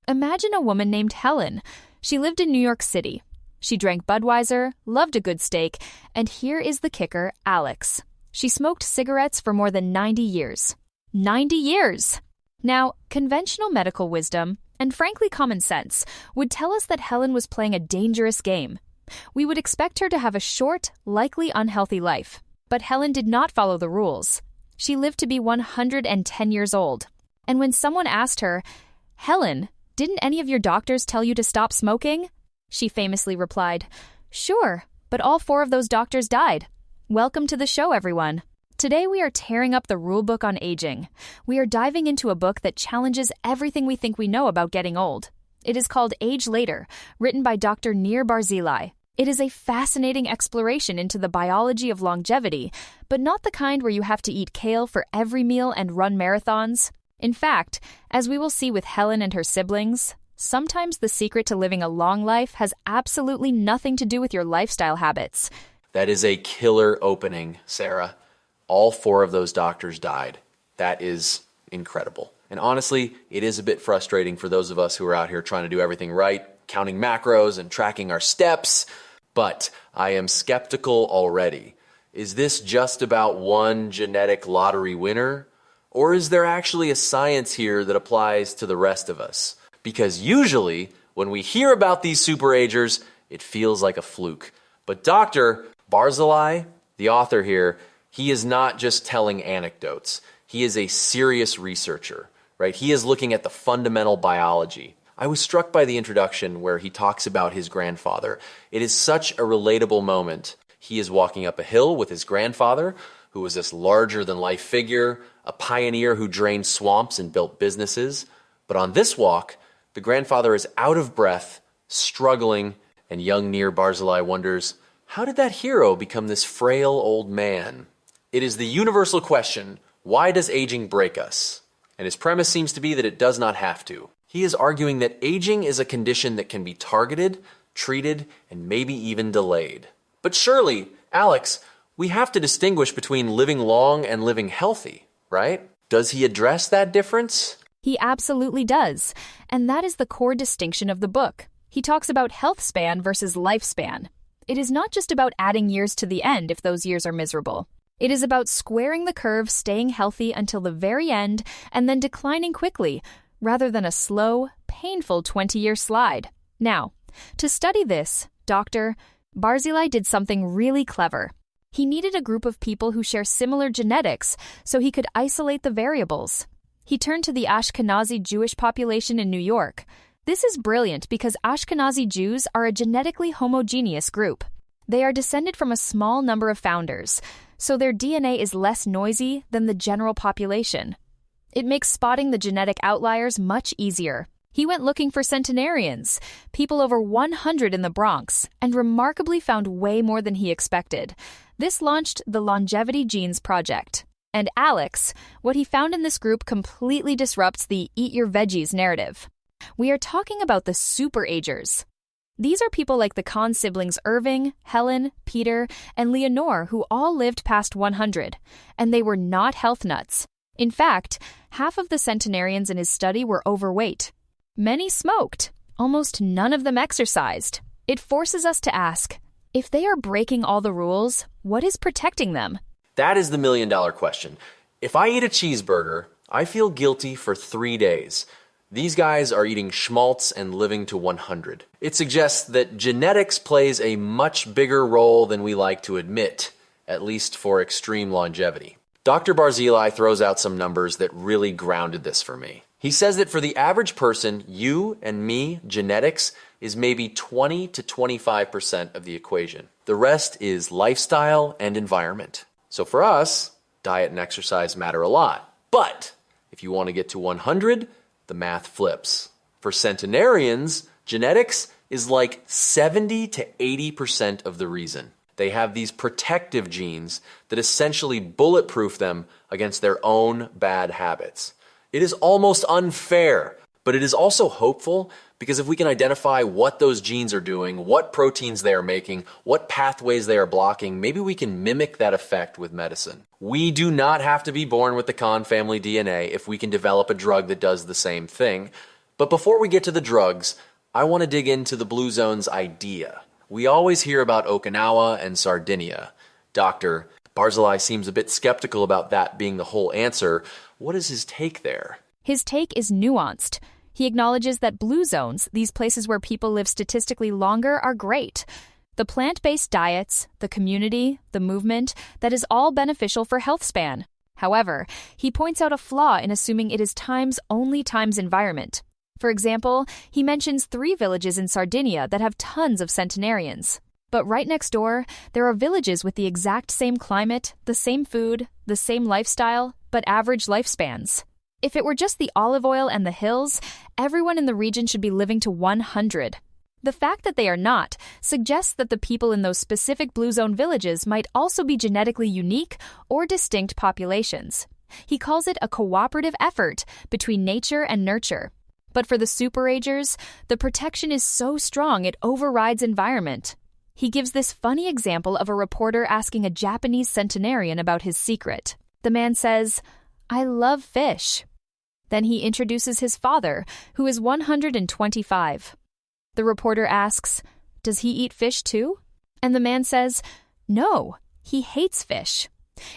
Imagine a woman named Helen. She lived in New York City. She drank Budweiser, loved a good steak, and here is the kicker, Alex. She smoked cigarettes for more than 90 years. 90 years! Now, conventional medical wisdom, and frankly common sense, would tell us that Helen was playing a dangerous game. We would expect her to have a short, likely unhealthy life. But Helen did not follow the rules. She lived to be 110 years old. And when someone asked her, "Helen, didn't any of your doctors tell you to stop smoking?" she famously replied, "Sure, but all 4 of those doctors died." Welcome to the show, everyone. Today we are tearing up the rulebook on aging. We are diving into a book that challenges everything we think we know about getting old. It is called Age Later, written by Dr. Nir Barzilai. It is a fascinating exploration into the biology of longevity, but not the kind where you have to eat kale for every meal and run marathons. In fact, as we will see with Helen and her siblings, sometimes the secret to living a long life has absolutely nothing to do with your lifestyle habits. That is a killer opening, Sarah. All 4 of those doctors died. That is incredible. And honestly, it is a bit frustrating for those of us who are out here trying to do everything right, counting macros and tracking our steps. But I am skeptical already. Is this just about one genetic lottery winner? Or is there actually a science here that applies to the rest of us? Because usually, when we hear about these super-agers, it feels like a fluke. But Dr. Barzilai, the author here, he is not just telling anecdotes. He is a serious researcher, right? He is looking at the fundamental biology. I was struck by the introduction where he talks about his grandfather. It is such a relatable moment. He is walking up a hill with his grandfather, who was this larger-than-life figure, a pioneer who drained swamps and built businesses. But on this walk, the grandfather is out of breath, struggling, and young Nir Barzilai wonders, how did that hero become this frail old man? It is the universal question, why does aging break us? And his premise seems to be that it does not have to. He is arguing that aging is a condition that can be targeted, treated, and maybe even delayed. But surely, Alex, we have to distinguish between living long and living healthy, right? Does he address that difference? He absolutely does. And that is the core distinction of the book. He talks about health span versus lifespan. It is not just about adding years to the end if those years are miserable. It is about squaring the curve, staying healthy until the very end, and then declining quickly, rather than a slow, painful 20-year slide. Now, to study this, Dr. Barzilai did something really clever. He needed a group of people who share similar genetics so he could isolate the variables. He turned to the Ashkenazi Jewish population in New York. This is brilliant because Ashkenazi Jews are a genetically homogeneous group. They are descended from a small number of founders, so their DNA is less noisy than the general population. It makes spotting the genetic outliers much easier. He went looking for centenarians, people over 100 in the Bronx, and remarkably found way more than he expected. This launched the Longevity Genes Project. And Alex, what he found in this group completely disrupts the eat your veggies narrative. We are talking about the Super-Agers. These are people like the Kahn siblings Irving, Helen, Peter, and Leonore who all lived past 100, and they were not health nuts. In fact, half of the centenarians in his study were overweight. Many smoked. Almost none of them exercised. It forces us to ask, if they are breaking all the rules, what is protecting them? That is the million-dollar question. If I eat a cheeseburger, I feel guilty for 3 days. These guys are eating schmaltz and living to 100. It suggests that genetics plays a much bigger role than we like to admit, at least for extreme longevity. Dr. Barzilai throws out some numbers that really grounded this for me. He says that for the average person, you and me, genetics is maybe 20 to 25% of the equation. The rest is lifestyle and environment. So for us, diet and exercise matter a lot. But if you want to get to 100, the math flips. For centenarians, genetics is like 70 to 80% of the reason. They have these protective genes that essentially bulletproof them against their own bad habits. It is almost unfair, but it is also hopeful because if we can identify what those genes are doing, what proteins they are making, what pathways they are blocking, maybe we can mimic that effect with medicine. We do not have to be born with the Kahn family DNA if we can develop a drug that does the same thing, But before we get to the drugs, I want to dig into the Blue Zone's idea. We always hear about Okinawa and Sardinia. Dr. Barzilai seems a bit skeptical about that being the whole answer. What is his take there? His take is nuanced. He acknowledges that blue zones, these places where people live statistically longer, are great. The plant-based diets, the community, the movement, that is all beneficial for health span. However, he points out a flaw in assuming it is times only times environment. For example, he mentions 3 villages in Sardinia that have tons of centenarians. But right next door, there are villages with the exact same climate, the same food, the same lifestyle, but average lifespans. If it were just the olive oil and the hills, everyone in the region should be living to 100. The fact that they are not suggests that the people in those specific blue zone villages might also be genetically unique or distinct populations. He calls it a cooperative effort between nature and nurture. But for the Super-Agers, the protection is so strong it overrides environment. He gives this funny example of a reporter asking a Japanese centenarian about his secret. The man says, "I love fish." Then he introduces his father, who is 125. The reporter asks, "Does he eat fish too?" And the man says, "No, he hates fish."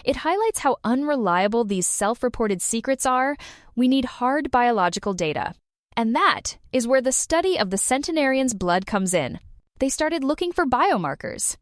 It highlights how unreliable these self-reported secrets are. We need hard biological data. And that is where the study of the centenarians' blood comes in. They started looking for biomarkers.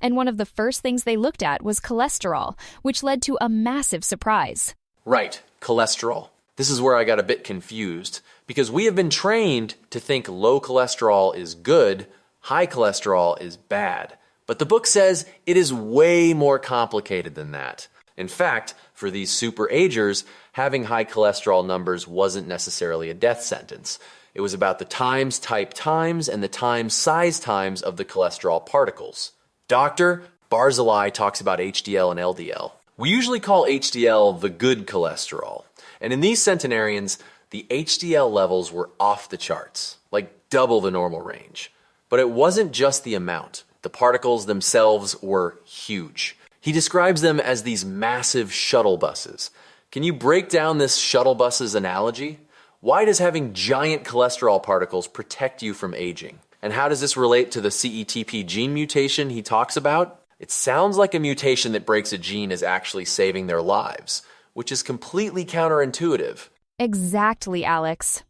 And one of the first things they looked at was cholesterol, which led to a massive surprise. Right, cholesterol. This is where I got a bit confused, because we have been trained to think low cholesterol is good, high cholesterol is bad. But the book says it is way more complicated than that. In fact, for these Super-Agers, having high cholesterol numbers wasn't necessarily a death sentence. It was about the times, type times, and the times, size times of the cholesterol particles. Dr. Barzilai talks about HDL and LDL. We usually call HDL the good cholesterol. And in these centenarians, the HDL levels were off the charts, like double the normal range. But it wasn't just the amount. The particles themselves were huge. He describes them as these massive shuttle buses. Can you break down this shuttle buses analogy? Why does having giant cholesterol particles protect you from aging? And how does this relate to the CETP gene mutation he talks about? It sounds like a mutation that breaks a gene is actually saving their lives, which is completely counterintuitive. Exactly, Alex.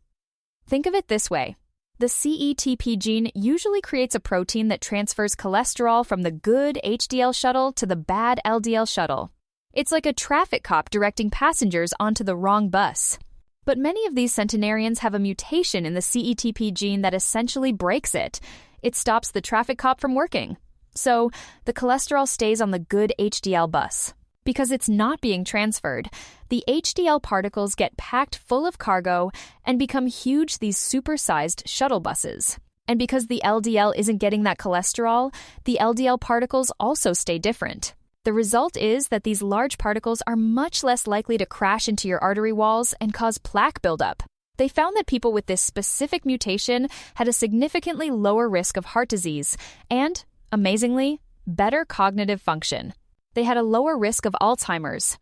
Think of it this way. The CETP gene usually creates a protein that transfers cholesterol from the good HDL shuttle to the bad LDL shuttle. It's like a traffic cop directing passengers onto the wrong bus. But many of these centenarians have a mutation in the CETP gene that essentially breaks it. It stops the traffic cop from working. So the cholesterol stays on the good HDL bus. Because it's not being transferred, the HDL particles get packed full of cargo and become huge, these super-sized shuttle buses. And because the LDL isn't getting that cholesterol, the LDL particles also stay different. The result is that these large particles are much less likely to crash into your artery walls and cause plaque buildup. They found that people with this specific mutation had a significantly lower risk of heart disease and, amazingly, better cognitive function. They had a lower risk of Alzheimer's.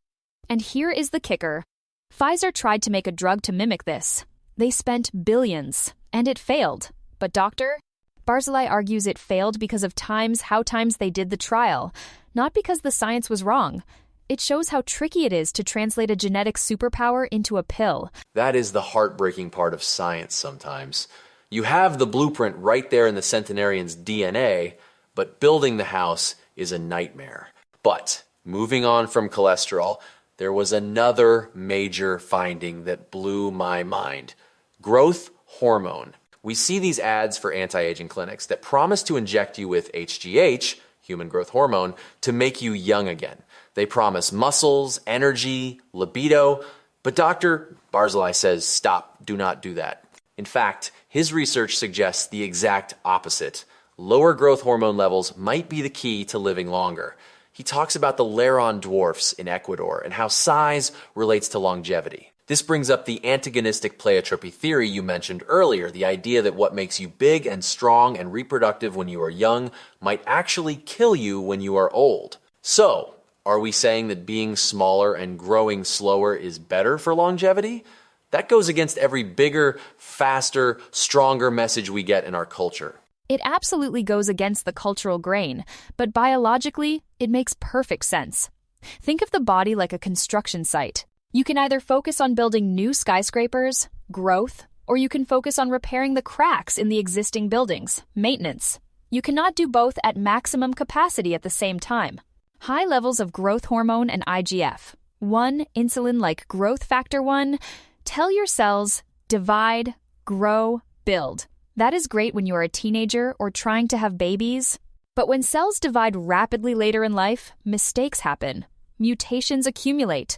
And here is the kicker. Pfizer tried to make a drug to mimic this. They spent billions, and it failed. But Dr. Barzilai argues it failed because of how times they did the trial, not because the science was wrong. It shows how tricky it is to translate a genetic superpower into a pill. That is the heartbreaking part of science sometimes. You have the blueprint right there in the centenarian's DNA, but building the house is a nightmare. But moving on from cholesterol, there was another major finding that blew my mind. Growth hormone. We see these ads for anti-aging clinics that promise to inject you with HGH, human growth hormone, to make you young again. They promise muscles, energy, libido, but Dr. Barzilai says, stop, do not do that. In fact, his research suggests the exact opposite. Lower growth hormone levels might be the key to living longer. He talks about the Laron dwarfs in Ecuador and how size relates to longevity. This brings up the antagonistic pleiotropy theory you mentioned earlier, the idea that what makes you big and strong and reproductive when you are young might actually kill you when you are old. So, are we saying that being smaller and growing slower is better for longevity? That goes against every bigger, faster, stronger message we get in our culture. It absolutely goes against the cultural grain, but biologically, it makes perfect sense. Think of the body like a construction site. You can either focus on building new skyscrapers, growth, or you can focus on repairing the cracks in the existing buildings, maintenance. You cannot do both at maximum capacity at the same time. High levels of growth hormone and IGF, 1 insulin like growth factor 1, tell your cells, divide, grow, build. That is great when you are a teenager or trying to have babies. But when cells divide rapidly later in life, mistakes happen. Mutations accumulate.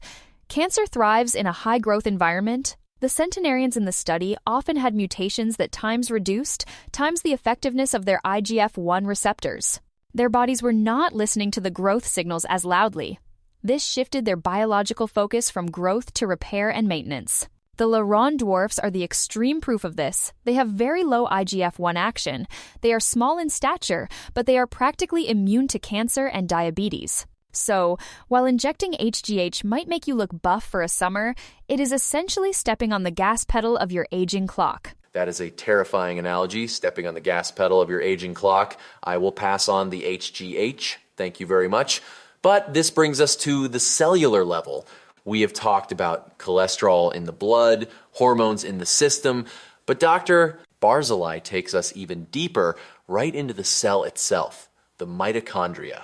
Cancer thrives in a high-growth environment. The centenarians in the study often had mutations that times reduced, times the effectiveness of their IGF-1 receptors. Their bodies were not listening to the growth signals as loudly. This shifted their biological focus from growth to repair and maintenance. The Laron dwarfs are the extreme proof of this. They have very low IGF-1 action. They are small in stature, but they are practically immune to cancer and diabetes. So, while injecting HGH might make you look buff for a summer, it is essentially stepping on the gas pedal of your aging clock. That is a terrifying analogy, stepping on the gas pedal of your aging clock. I will pass on the HGH. Thank you very much. But this brings us to the cellular level. We have talked about cholesterol in the blood, hormones in the system, but Dr. Barzilai takes us even deeper right into the cell itself, the mitochondria.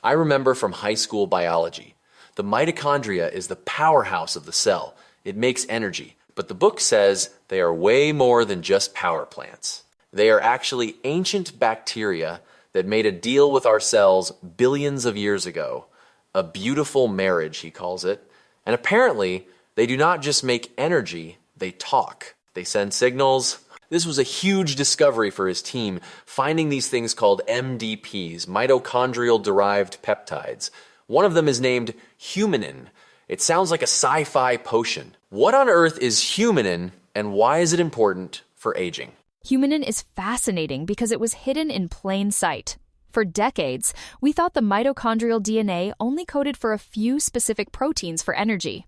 I remember from high school biology, the mitochondria is the powerhouse of the cell. It makes energy, but the book says they are way more than just power plants. They are actually ancient bacteria that made a deal with our cells billions of years ago. A beautiful marriage, he calls it. And apparently, they do not just make energy, they talk. They send signals. This was a huge discovery for his team, finding these things called MDPs, mitochondrial-derived peptides. One of them is named humanin. It sounds like a sci-fi potion. What on earth is humanin, and why is it important for aging? Humanin is fascinating because it was hidden in plain sight. For decades, we thought the mitochondrial DNA only coded for a few specific proteins for energy.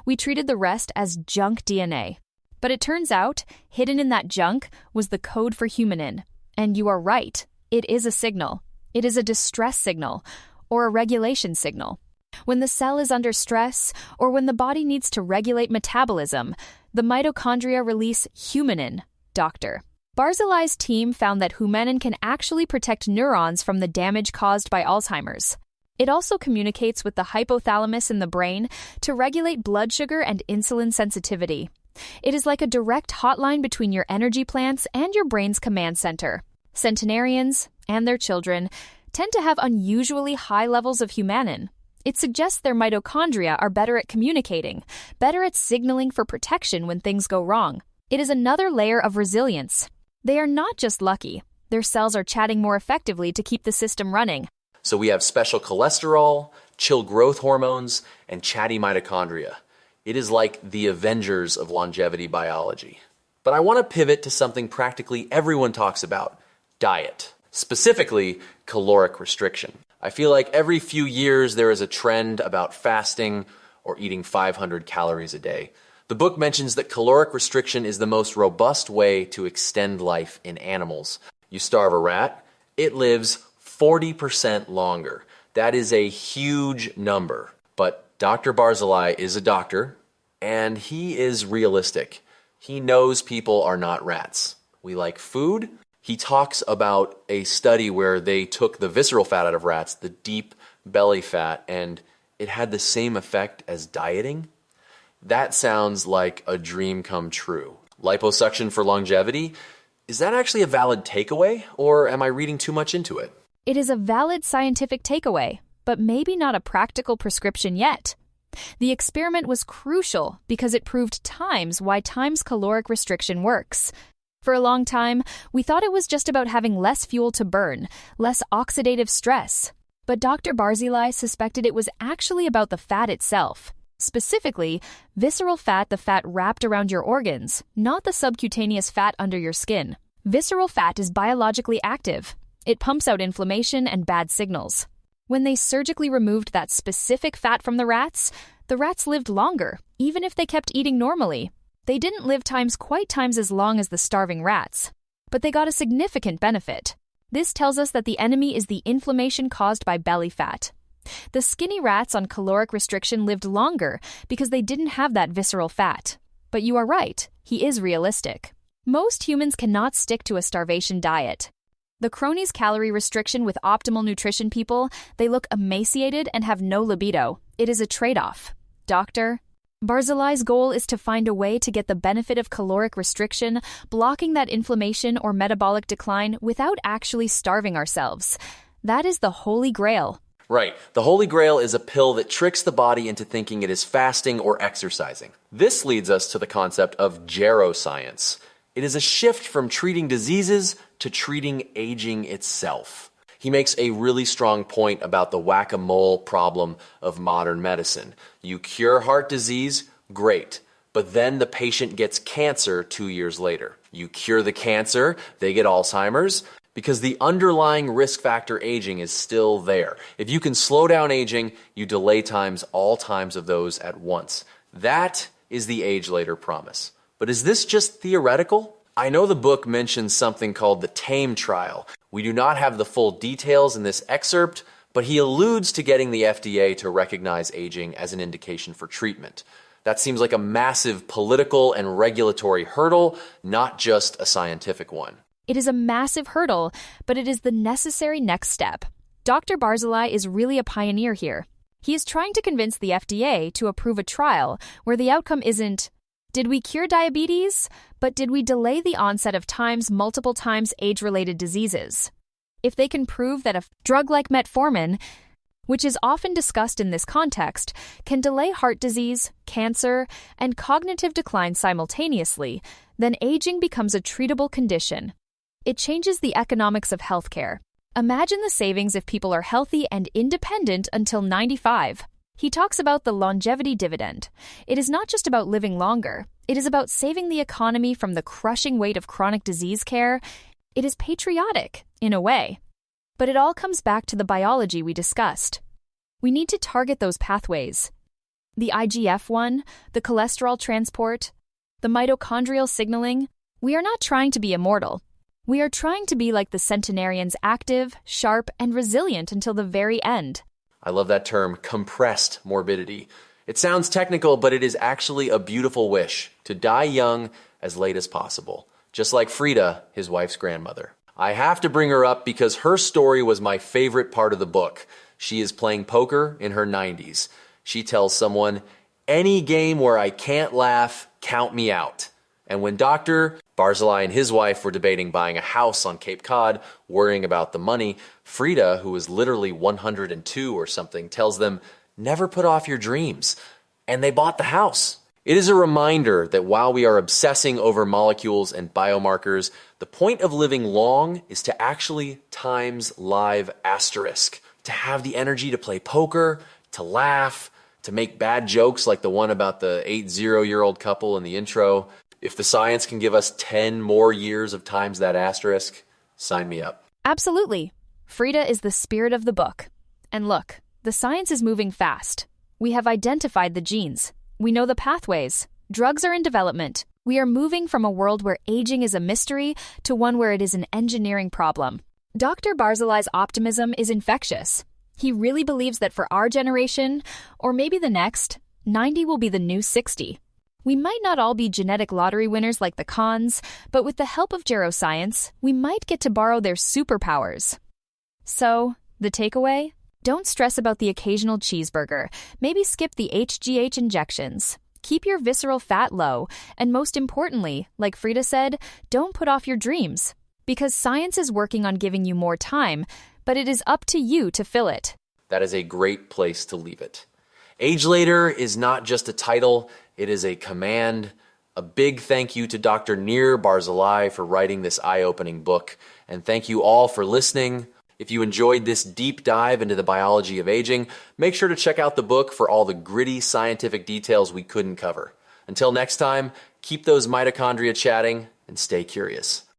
We treated the rest as junk DNA. But it turns out, hidden in that junk was the code for humanin. And you are right, it is a signal. It is a distress signal, or a regulation signal. When the cell is under stress, or when the body needs to regulate metabolism, the mitochondria release humanin, doctor. Barzilai's team found that humanin can actually protect neurons from the damage caused by Alzheimer's. It also communicates with the hypothalamus in the brain to regulate blood sugar and insulin sensitivity. It is like a direct hotline between your energy plants and your brain's command center. Centenarians, and their children, tend to have unusually high levels of humanin. It suggests their mitochondria are better at communicating, better at signaling for protection when things go wrong. It is another layer of resilience. They are not just lucky. Their cells are chatting more effectively to keep the system running. So we have special cholesterol, chill growth hormones, and chatty mitochondria. It is like the Avengers of longevity biology. But I want to pivot to something practically everyone talks about, diet. Specifically, caloric restriction. I feel like every few years there is a trend about fasting or eating 500 calories a day. The book mentions that caloric restriction is the most robust way to extend life in animals. You starve a rat, it lives 40% longer. That is a huge number. But Dr. Barzilai is a doctor, and he is realistic. He knows people are not rats. We like food. He talks about a study where they took the visceral fat out of rats, the deep belly fat, and it had the same effect as dieting. That sounds like a dream come true. Liposuction for longevity? Is that actually a valid takeaway, or am I reading too much into it? It is a valid scientific takeaway, but maybe not a practical prescription yet. The experiment was crucial because it proved times caloric restriction works. For a long time, we thought it was just about having less fuel to burn, less oxidative stress. But Dr. Barzilai suspected it was actually about the fat itself. Specifically, visceral fat, the fat wrapped around your organs, not the subcutaneous fat under your skin. Visceral fat is biologically active. It pumps out inflammation and bad signals. When they surgically removed that specific fat from the rats lived longer, even if they kept eating normally. They didn't live quite times as long as the starving rats, but they got a significant benefit. This tells us that the enemy is the inflammation caused by belly fat. The skinny rats on caloric restriction lived longer because they didn't have that visceral fat. But you are right, he is realistic. Most humans cannot stick to a starvation diet. The cronies calorie restriction with optimal nutrition people, they look emaciated and have no libido. It is a trade-off. Dr. Barzilai's goal is to find a way to get the benefit of caloric restriction, blocking that inflammation or metabolic decline without actually starving ourselves. That is the Holy Grail. Right. The Holy Grail is a pill that tricks the body into thinking it is fasting or exercising. This leads us to the concept of geroscience. It is a shift from treating diseases to treating aging itself. He makes a really strong point about the whack-a-mole problem of modern medicine. You cure heart disease, great, but then the patient gets cancer 2 years later. You cure the cancer, they get Alzheimer's, because the underlying risk factor aging is still there. If you can slow down aging, you delay all times of those at once. That is the age later promise. But is this just theoretical? I know the book mentions something called the TAME trial. We do not have the full details in this excerpt, but he alludes to getting the FDA to recognize aging as an indication for treatment. That seems like a massive political and regulatory hurdle, not just a scientific one. It is a massive hurdle, but it is the necessary next step. Dr. Barzilai is really a pioneer here. He is trying to convince the FDA to approve a trial where the outcome isn't, did we cure diabetes, but did we delay the onset of multiple times age-related diseases? If they can prove that a drug like metformin, which is often discussed in this context, can delay heart disease, cancer, and cognitive decline simultaneously, then aging becomes a treatable condition. It changes the economics of healthcare. Imagine the savings if people are healthy and independent until 95. He talks about the longevity dividend. It is not just about living longer. It is about saving the economy from the crushing weight of chronic disease care. It is patriotic, in a way. But it all comes back to the biology we discussed. We need to target those pathways. The IGF-1, the cholesterol transport, the mitochondrial signaling. We are not trying to be immortal. We are trying to be like the centenarians, active, sharp, and resilient until the very end. I love that term, compressed morbidity. It sounds technical, but it is actually a beautiful wish to die young as late as possible, just like Frida, his wife's grandmother. I have to bring her up because her story was my favorite part of the book. She is playing poker in her 90s. She tells someone, any game where I can't laugh, count me out. And when Dr. Barzilai and his wife were debating buying a house on Cape Cod, worrying about the money, Frida, who was literally 102 or something, tells them, never put off your dreams. And they bought the house. It is a reminder that while we are obsessing over molecules and biomarkers, the point of living long is to actually times live asterisk, to have the energy to play poker, to laugh, to make bad jokes like the one about the 80-year-old couple in the intro. If the science can give us 10 more years of times that asterisk, sign me up. Absolutely. Frida is the spirit of the book. And look, the science is moving fast. We have identified the genes. We know the pathways. Drugs are in development. We are moving from a world where aging is a mystery to one where it is an engineering problem. Dr. Barzilai's optimism is infectious. He really believes that for our generation, or maybe the next, 90 will be the new 60. We might not all be genetic lottery winners like the Khans, but with the help of geroscience, we might get to borrow their superpowers. So, the takeaway? Don't stress about the occasional cheeseburger. Maybe skip the HGH injections. Keep your visceral fat low, and most importantly, like Frida said, don't put off your dreams. Because science is working on giving you more time, but it is up to you to fill it. That is a great place to leave it. Age Later is not just a title, it is a command. A big thank you to Dr. Nir Barzilai for writing this eye-opening book, and thank you all for listening. If you enjoyed this deep dive into the biology of aging, make sure to check out the book for all the gritty scientific details we couldn't cover. Until next time, keep those mitochondria chatting and stay curious.